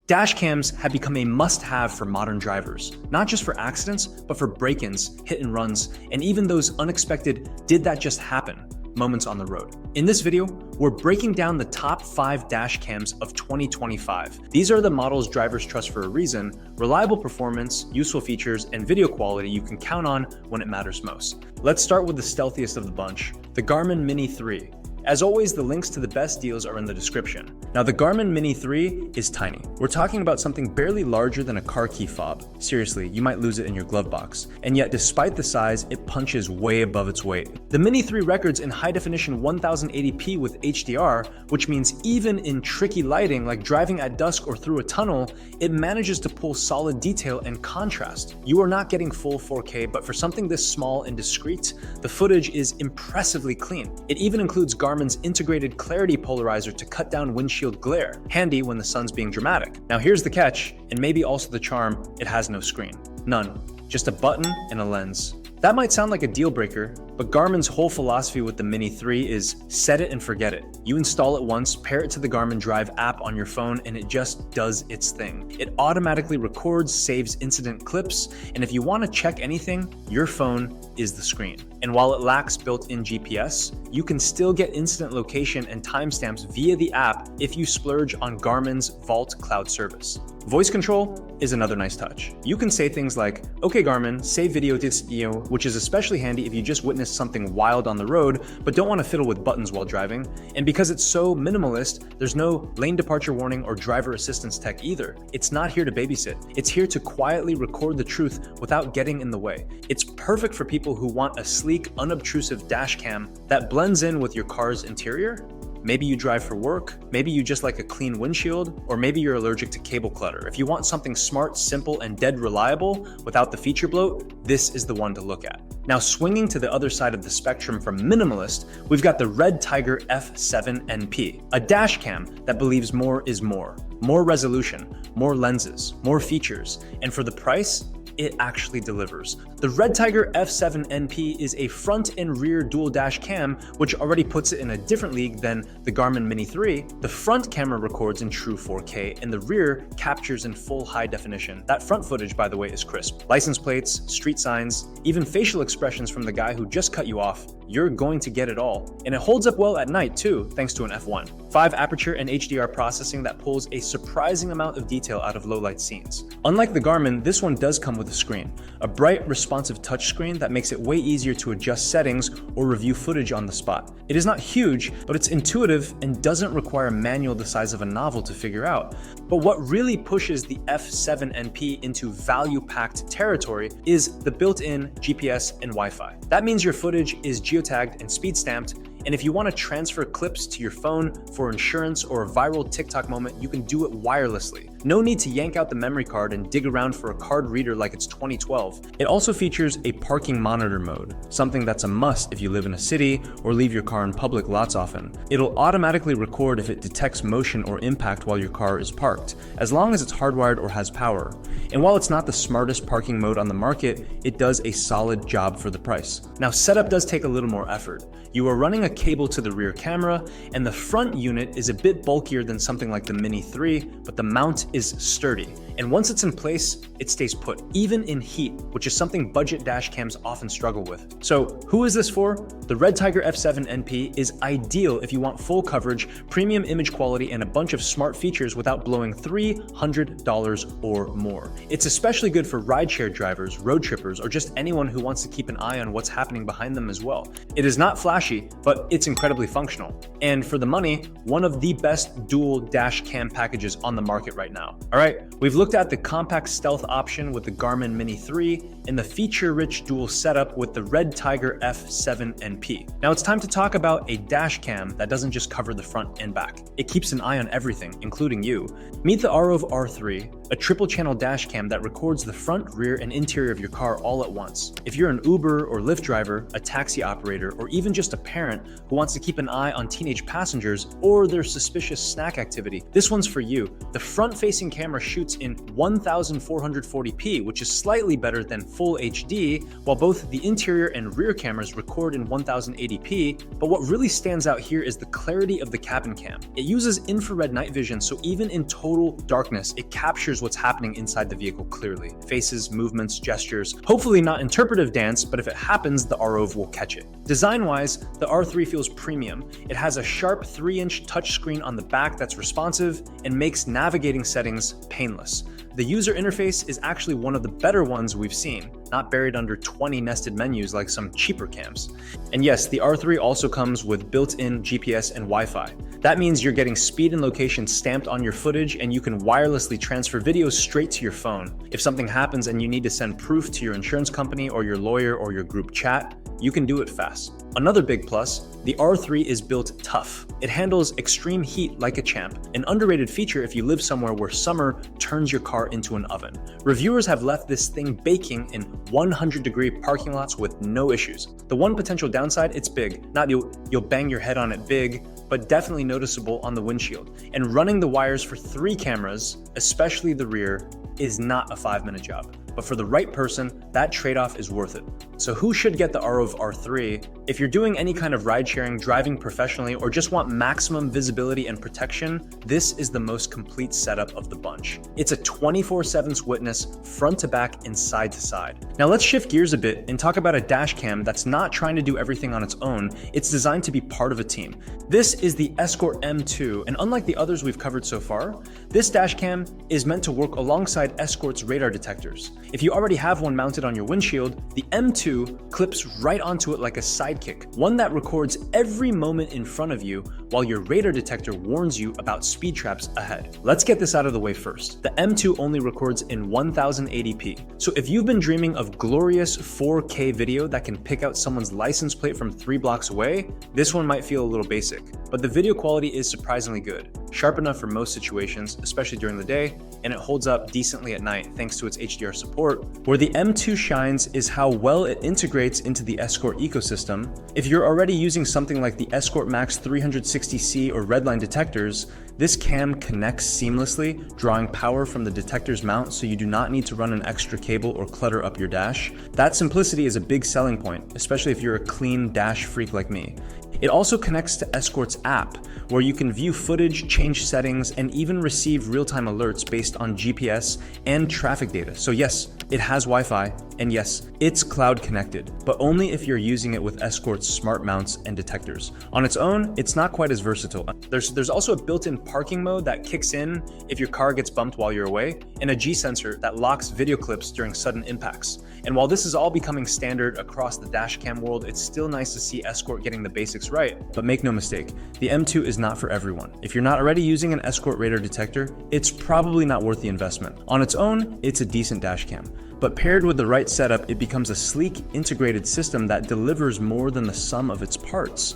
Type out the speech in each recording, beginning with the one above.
Dash cams have become a must-have for modern drivers, not just for accidents, but for break-ins, hit and runs, and even those unexpected "did that just happen" moments on the road. In this video, we're breaking down the top 5 dash cams of 2025. These are the models drivers trust for a reason: reliable performance, useful features, and video quality you can count on when it matters most. Let's start with the stealthiest of the bunch, the Garmin Mini 3. As always, the links to the best deals are in the description. Now, the Garmin Mini 3 is tiny. We're talking about something barely larger than a car key fob. Seriously, you might lose it in your glove box. And yet, despite the size, it punches way above its weight. The Mini 3 records in high-definition 1080p with HDR, which means even in tricky lighting like driving at dusk or through a tunnel, it manages to pull solid detail and contrast. You are not getting full 4K, but for something this small and discreet, the footage is impressively clean. It even includes Garmin's integrated clarity polarizer to cut down windshield glare, handy when the sun's being dramatic. Now here's the catch, and maybe also the charm: it has no screen. None. Just a button and a lens. That might sound like a deal breaker, but Garmin's whole philosophy with the Mini 3 is set it and forget it. You install it once, pair it to the Garmin Drive app on your phone, and it just does its thing. It automatically records, saves incident clips, and if you want to check anything, your phone is the screen. And while it lacks built-in GPS, you can still get incident location and timestamps via the app if you splurge on Garmin's Vault cloud service. Voice control is another nice touch. You can say things like, "Okay Garmin, save video to video," which is especially handy if you just witnessed something wild on the road but don't want to fiddle with buttons while driving. And because it's so minimalist, there's no lane departure warning or driver assistance tech either. It's not here to babysit. It's here to quietly record the truth without getting in the way. It's perfect for people who want a sleek, unobtrusive dash cam that blends in with your car's interior. Maybe you drive for work, maybe you just like a clean windshield, or maybe you're allergic to cable clutter. If you want something smart, simple, and dead reliable without the feature bloat, this is the one to look at. Now, swinging to the other side of the spectrum from minimalist, we've got the red Tiger F7NP, a dash cam that believes more is more. More resolution, more lenses, more features, and for the price, it actually delivers. The red Tiger F7NP is a front and rear dual dash cam, which already puts it in a different league than the Garmin Mini 3. The front camera records in true 4K and the rear captures in full high definition. That front footage, by the way, is crisp. License plates, street signs, even facial expressions from the guy who just cut you off. You're going to get it all. And it holds up well at night too, thanks to an f1. 5 aperture and HDR processing that pulls a surprising amount of detail out of low light scenes. Unlike the Garmin, this one does come with a screen, a bright, responsive touchscreen that makes it way easier to adjust settings or review footage on the spot. It is not huge, but it's intuitive and doesn't require a manual the size of a novel to figure out. But what really pushes the F7NP into value-packed territory is the built-in GPS and Wi-Fi. That means your footage is geotagged and speed stamped, and if you want to transfer clips to your phone for insurance or a viral TikTok moment, you can do it wirelessly. No need to yank out the memory card and dig around for a card reader like it's 2012. It also features a parking monitor mode, something that's a must if you live in a city or leave your car in public lots often. It'll automatically record if it detects motion or impact while your car is parked, as long as it's hardwired or has power. And while it's not the smartest parking mode on the market, it does a solid job for the price. Now, setup does take a little more effort. You are running a cable to the rear camera, and the front unit is a bit bulkier than something like the Mini 3, but the mount is sturdy. And once it's in place, it stays put, even in heat, which is something budget dash cams often struggle with. So who is this for? The red Tiger F7NP is ideal if you want full coverage, premium image quality, and a bunch of smart features without blowing $300 or more. It's especially good for rideshare drivers, road trippers, or just anyone who wants to keep an eye on what's happening behind them as well. It is not flashy, but it's incredibly functional. And for the money, one of the best dual dash cam packages on the market right now. All right, we've looked at the compact stealth option with the Garmin Mini 3 and the feature-rich dual setup with the red Tiger F7NP. Now it's time to talk about a dash cam that doesn't just cover the front and back. It keeps an eye on everything, including you. Meet the Arov R3, a triple-channel dash cam that records the front, rear, and interior of your car all at once. If you're an Uber or Lyft driver, a taxi operator, or even just a parent who wants to keep an eye on teenage passengers or their suspicious snack activity, this one's for you. The front-facing camera shoots in 1440p, which is slightly better than full HD, while both the interior and rear cameras record in 1080p. But what really stands out here is the clarity of the cabin cam. It uses infrared night vision, so even in total darkness, it captures what's happening inside the vehicle clearly. Faces, movements, gestures. Hopefully not interpretive dance, but if it happens, the ROVE will catch it. Design-wise, the R3 feels premium. It has a sharp 3-inch touchscreen on the back that's responsive and makes navigating settings painless. The user interface is actually one of the better ones we've seen, not buried under 20 nested menus like some cheaper cams. And yes, the R3 also comes with built-in GPS and Wi-Fi. That means you're getting speed and location stamped on your footage, and you can wirelessly transfer videos straight to your phone. If something happens and you need to send proof to your insurance company or your lawyer or your group chat, you can do it fast. Another big plus, the R3 is built tough. It handles extreme heat like a champ, an underrated feature if you live somewhere where summer turns your car into an oven. Reviewers have left this thing baking in 100-degree parking lots with no issues. The one potential downside, it's big. Not you'll bang your head on it big, but definitely noticeable on the windshield. And running the wires for 3 cameras, especially the rear, is not a 5-minute job. But for the right person, that trade-off is worth it. So who should get the Arov R3? If you're doing any kind of ride-sharing, driving professionally, or just want maximum visibility and protection, this is the most complete setup of the bunch. It's a 24/7 witness, front to back and side to side. Now let's shift gears a bit and talk about a dash cam that's not trying to do everything on its own. It's designed to be part of a team. This is the Escort M2, and unlike the others we've covered so far, this dash cam is meant to work alongside Escort's radar detectors. If you already have one mounted on your windshield, the M2 clips right onto it like a sidekick, one that records every moment in front of you while your radar detector warns you about speed traps ahead. Let's get this out of the way first. The M2 only records in 1080p. So if you've been dreaming of glorious 4K video that can pick out someone's license plate from 3 blocks away, this one might feel a little basic. But the video quality is surprisingly good, sharp enough for most situations, especially during the day, and it holds up decently at night thanks to its HDR support. Where the M2 shines is how well it integrates into the Escort ecosystem. If you're already using something like the Escort Max 360C or Redline detectors, this cam connects seamlessly, drawing power from the detector's mount so you do not need to run an extra cable or clutter up your dash. That simplicity is a big selling point, especially if you're a clean dash freak like me. It also connects to Escort's app, where you can view footage, change settings, and even receive real-time alerts based on GPS and traffic data. So yes, it has Wi-Fi, and yes, it's cloud connected, but only if you're using it with Escort's smart mounts and detectors. On its own, it's not quite as versatile. There's also a built-in parking mode that kicks in if your car gets bumped while you're away, and a G sensor that locks video clips during sudden impacts. And while this is all becoming standard across the dashcam world, it's still nice to see Escort getting the basics right. But make no mistake, the M2 is not for everyone. If you're not already using an Escort radar detector, it's probably not worth the investment. On its own, it's a decent dashcam. But paired with the right setup, it becomes a sleek, integrated system that delivers more than the sum of its parts.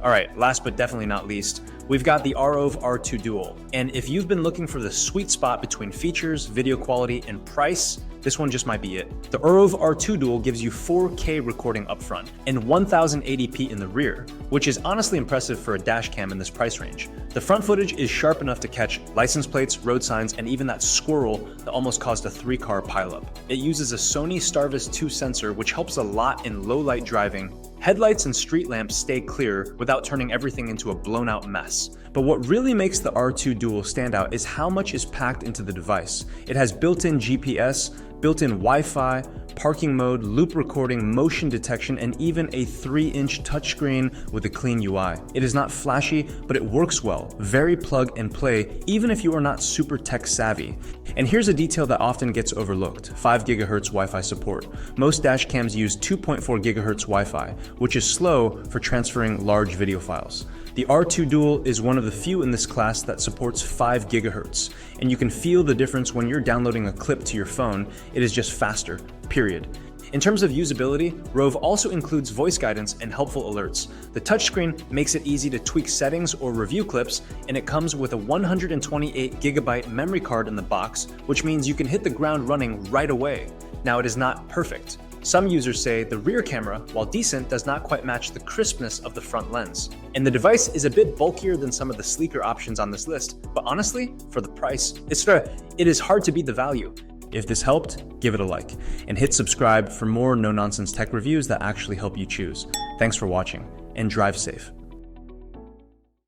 All right, last but definitely not least, we've got the Arov R2 Duel. And if you've been looking for the sweet spot between features, video quality, and price, this one just might be it. The Arov R2 Duel gives you 4K recording up front and 1080p in the rear, which is honestly impressive for a dash cam in this price range. The front footage is sharp enough to catch license plates, road signs, and even that squirrel that almost caused a 3-car pileup. It uses a Sony Starvis 2 sensor, which helps a lot in low light driving. Headlights and street lamps stay clear without turning everything into a blown out mess. But what really makes the R2 Duel stand out is how much is packed into the device. It has built-in GPS, built-in Wi-Fi, parking mode, loop recording, motion detection, and even a 3-inch touchscreen with a clean UI. It is not flashy, but it works well, very plug and play, even if you are not super tech savvy. And here's a detail that often gets overlooked: 5 GHz Wi-Fi support. Most dash cams use 2.4 GHz Wi-Fi, which is slow for transferring large video files. The R2 Duel is one of the few in this class that supports 5 GHz, and you can feel the difference when you're downloading a clip to your phone. It is just faster, period. In terms of usability, ROVE also includes voice guidance and helpful alerts. The touchscreen makes it easy to tweak settings or review clips, and it comes with a 128GB memory card in the box, which means you can hit the ground running right away. Now, it is not perfect. Some users say the rear camera, while decent, does not quite match the crispness of the front lens. And the device is a bit bulkier than some of the sleeker options on this list, but honestly, for the price, it is hard to beat the value. If this helped, give it a like, and hit subscribe for more no-nonsense tech reviews that actually help you choose. Thanks for watching, and drive safe.